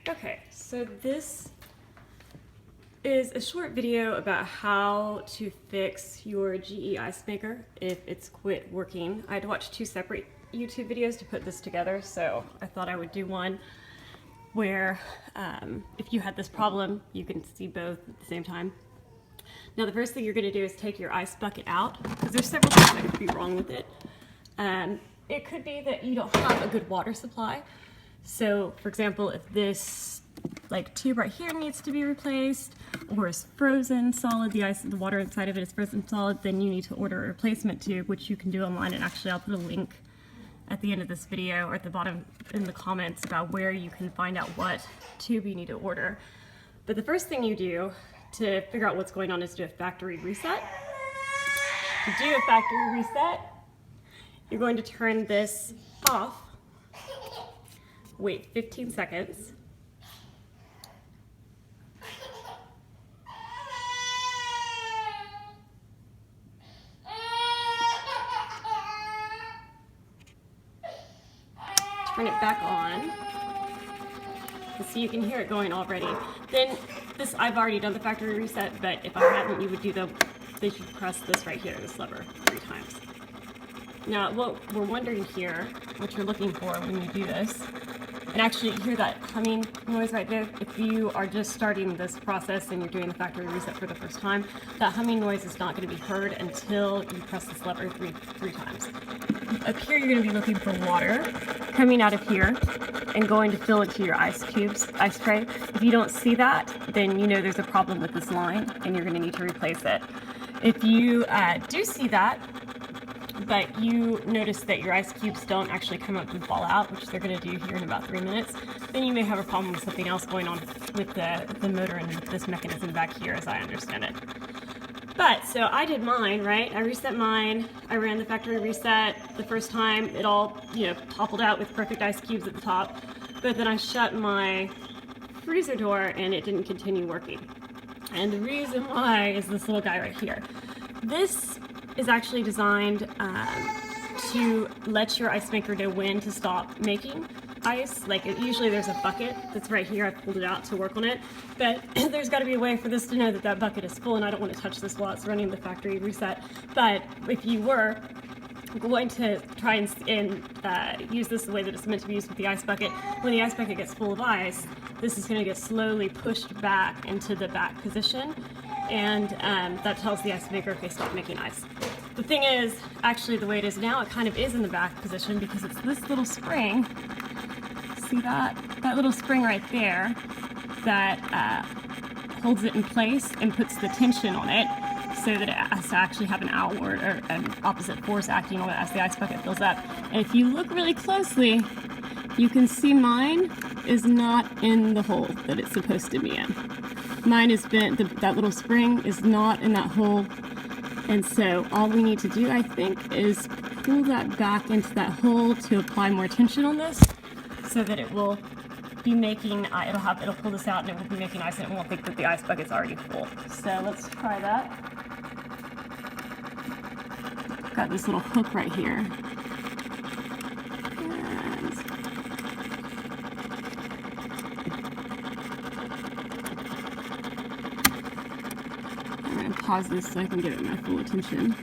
Okay, so this is a short video about how to fix your GE ice maker if it's quit working. I had to watch two separate YouTube videos to put this together, so I thought I would do one where if you had this problem, you can see both at the same time. Now the first thing you're going to do is take your ice bucket out, because there's several things that could be wrong with it. It could be that you don't have a good water supply. So for example, if this tube right here needs to be replaced or is frozen solid, the water inside of it is frozen solid, then you need to order a replacement tube, which you can do online. And actually I'll put a link at the end of this video or at the bottom in the comments about where you can find out what tube you need to order. But the first thing you do to figure out what's going on is do a factory reset. To do a factory reset, you're going to turn this off, wait 15 seconds, turn it back on, and so you can hear it going already. Then this, I've already done the factory reset, but if I hadn't, you would do you should press this right here, this lever, 3 times. Now what we're wondering here, what you're looking for when you do this, and actually you hear that humming noise right there. If you are just starting this process and you're doing the factory reset for the first time, that humming noise is not going to be heard until you press this lever three times. Up here you're going to be looking for water coming out of here and going to fill into your ice tray. If you don't see that, then you know there's a problem with this line and you're going to need to replace it. If you do see that, but you notice that your ice cubes don't actually come up and fall out, which they're going to do here in about 3 minutes, then you may have a problem with something else going on with the motor and this mechanism back here, as I understand it. But, so I did mine, right? I reset mine, I ran the factory reset the first time, it all, toppled out with perfect ice cubes at the top, but then I shut my freezer door and it didn't continue working. And the reason why is this little guy right here. This is actually designed to let your ice maker know when to stop making ice. Usually there's a bucket that's right here. I pulled it out to work on it, but there's got to be a way for this to know that that bucket is full, and I don't want to touch this while it's running the factory reset. But if you were going to try and use this the way that it's meant to be used with the ice bucket, when the ice bucket gets full of ice, this is going to get slowly pushed back into the back position, and that tells the ice maker, okay, stop making ice. The thing is, actually the way it is now, it kind of is in the back position because it's this little spring. See that? That little spring right there that holds it in place and puts the tension on it so that it has to actually have an outward or an opposite force acting on it as the ice bucket fills up. And if you look really closely, you can see mine is not in the hole that it's supposed to be in. Mine has been, that little spring is not in that hole. And so all we need to do, I think, is pull that back into that hole to apply more tension on this so that it will be making, it'll pull this out and it will be making ice and it won't think that the ice bucket's already full. So let's try that. Got this little hook right here. And I'm going to pause this so I can give it my full attention.